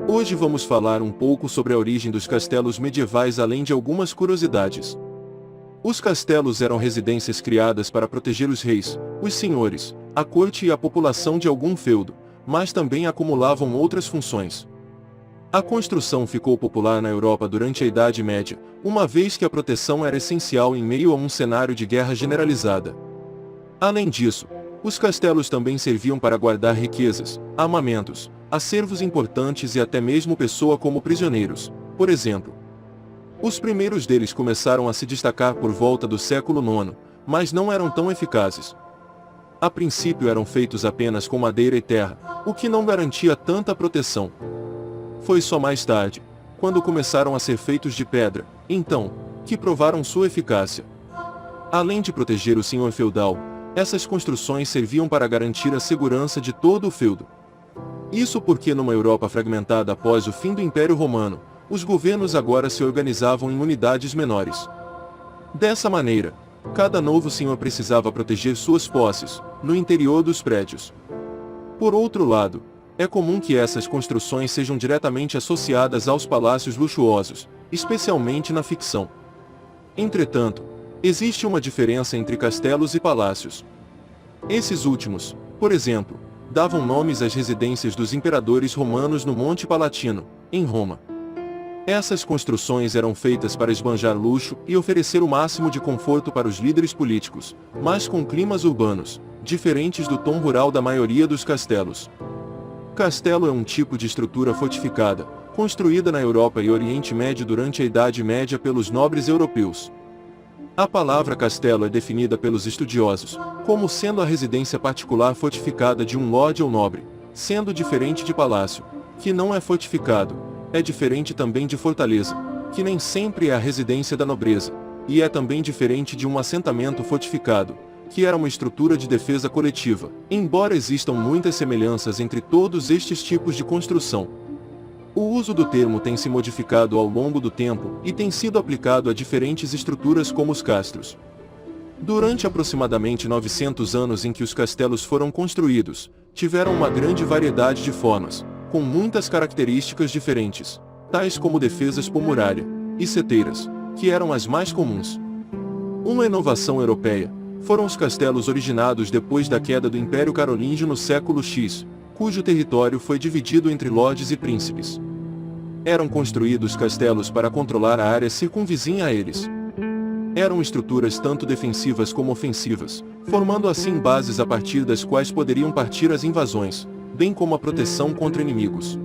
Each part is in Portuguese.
Hoje vamos falar um pouco sobre a origem dos castelos medievais, além de algumas curiosidades. Os castelos eram residências criadas para proteger os reis, os senhores, a corte e a população de algum feudo, mas também acumulavam outras funções. A construção ficou popular na Europa durante a Idade Média, uma vez que a proteção era essencial em meio a um cenário de guerra generalizada. Além disso, os castelos também serviam para guardar riquezas, armamentos, acervos importantes e até mesmo pessoas como prisioneiros, por exemplo. Os primeiros deles começaram a se destacar por volta do século IX, mas não eram tão eficazes. A princípio eram feitos apenas com madeira e terra, o que não garantia tanta proteção. Foi só mais tarde, quando começaram a ser feitos de pedra, então, que provaram sua eficácia. Além de proteger o senhor feudal, essas construções serviam para garantir a segurança de todo o feudo. Isso porque numa Europa fragmentada após o fim do Império Romano, os governos agora se organizavam em unidades menores. Dessa maneira, cada novo senhor precisava proteger suas posses, no interior dos prédios. Por outro lado, é comum que essas construções sejam diretamente associadas aos palácios luxuosos, especialmente na ficção. Entretanto, existe uma diferença entre castelos e palácios. Esses últimos, por exemplo, davam nomes às residências dos imperadores romanos no Monte Palatino, em Roma. Essas construções eram feitas para esbanjar luxo e oferecer o máximo de conforto para os líderes políticos, mas com climas urbanos, diferentes do tom rural da maioria dos castelos. Castelo é um tipo de estrutura fortificada, construída na Europa e Oriente Médio durante a Idade Média pelos nobres europeus. A palavra castelo é definida pelos estudiosos como sendo a residência particular fortificada de um lorde ou nobre, sendo diferente de palácio, que não é fortificado, é diferente também de fortaleza, que nem sempre é a residência da nobreza, e é também diferente de um assentamento fortificado, que era uma estrutura de defesa coletiva, embora existam muitas semelhanças entre todos estes tipos de construção. O uso do termo tem se modificado ao longo do tempo e tem sido aplicado a diferentes estruturas como os castros. Durante aproximadamente 900 anos em que os castelos foram construídos, tiveram uma grande variedade de formas, com muitas características diferentes, tais como defesas por muralha e seteiras, que eram as mais comuns. Uma inovação europeia foram os castelos originados depois da queda do Império Carolíngio no século X, cujo território foi dividido entre lordes e príncipes. Eram construídos castelos para controlar a área circunvizinha a eles. Eram estruturas tanto defensivas como ofensivas, formando assim bases a partir das quais poderiam partir as invasões, bem como a proteção contra inimigos.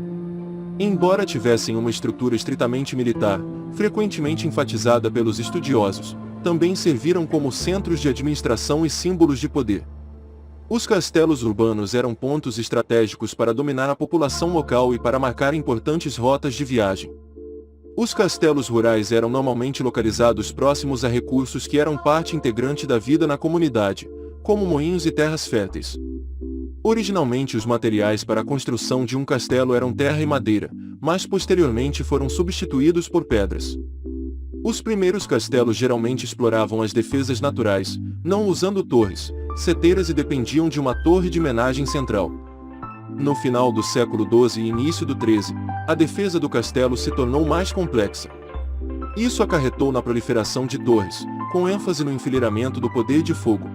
Embora tivessem uma estrutura estritamente militar, frequentemente enfatizada pelos estudiosos, também serviram como centros de administração e símbolos de poder. Os castelos urbanos eram pontos estratégicos para dominar a população local e para marcar importantes rotas de viagem. Os castelos rurais eram normalmente localizados próximos a recursos que eram parte integrante da vida na comunidade, como moinhos e terras férteis. Originalmente os materiais para a construção de um castelo eram terra e madeira, mas posteriormente foram substituídos por pedras. Os primeiros castelos geralmente exploravam as defesas naturais, não usando torres, seteiras e dependiam de uma torre de menagem central. No final do século XII e início do XIII, a defesa do castelo se tornou mais complexa. Isso acarretou na proliferação de torres, com ênfase no enfileiramento do poder de fogo.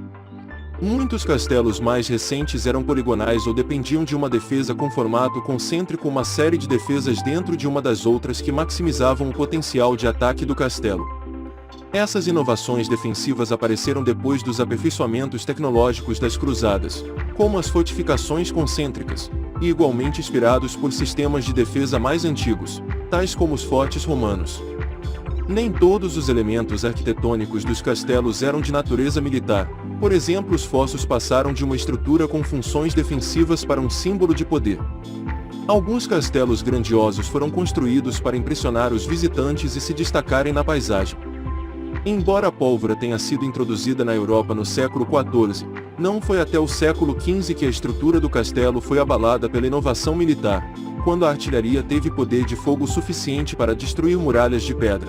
Muitos castelos mais recentes eram poligonais ou dependiam de uma defesa com formato concêntrico, uma série de defesas dentro de uma das outras que maximizavam o potencial de ataque do castelo. Essas inovações defensivas apareceram depois dos aperfeiçoamentos tecnológicos das cruzadas, como as fortificações concêntricas, e igualmente inspirados por sistemas de defesa mais antigos, tais como os fortes romanos. Nem todos os elementos arquitetônicos dos castelos eram de natureza militar. Por exemplo, os fossos passaram de uma estrutura com funções defensivas para um símbolo de poder. Alguns castelos grandiosos foram construídos para impressionar os visitantes e se destacarem na paisagem. Embora a pólvora tenha sido introduzida na Europa no século XIV, não foi até o século XV que a estrutura do castelo foi abalada pela inovação militar, quando a artilharia teve poder de fogo suficiente para destruir muralhas de pedra.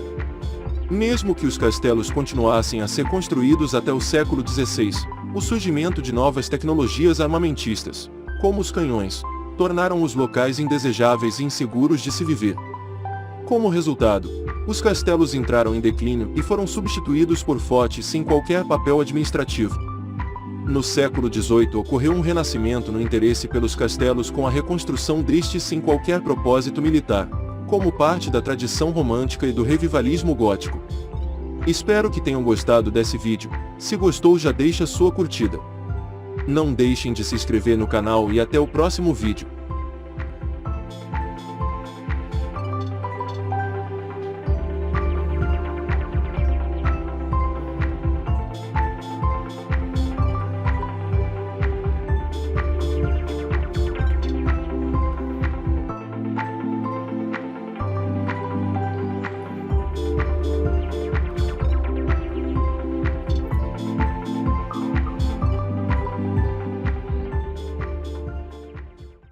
Mesmo que os castelos continuassem a ser construídos até o século XVI, o surgimento de novas tecnologias armamentistas, como os canhões, tornaram os locais indesejáveis e inseguros de se viver. Como resultado, os castelos entraram em declínio e foram substituídos por fortes sem qualquer papel administrativo. No século XVIII ocorreu um renascimento no interesse pelos castelos com a reconstrução destes sem qualquer propósito militar, como parte da tradição romântica e do revivalismo gótico. Espero que tenham gostado desse vídeo. Se gostou, já deixa sua curtida. Não deixem de se inscrever no canal e até o próximo vídeo.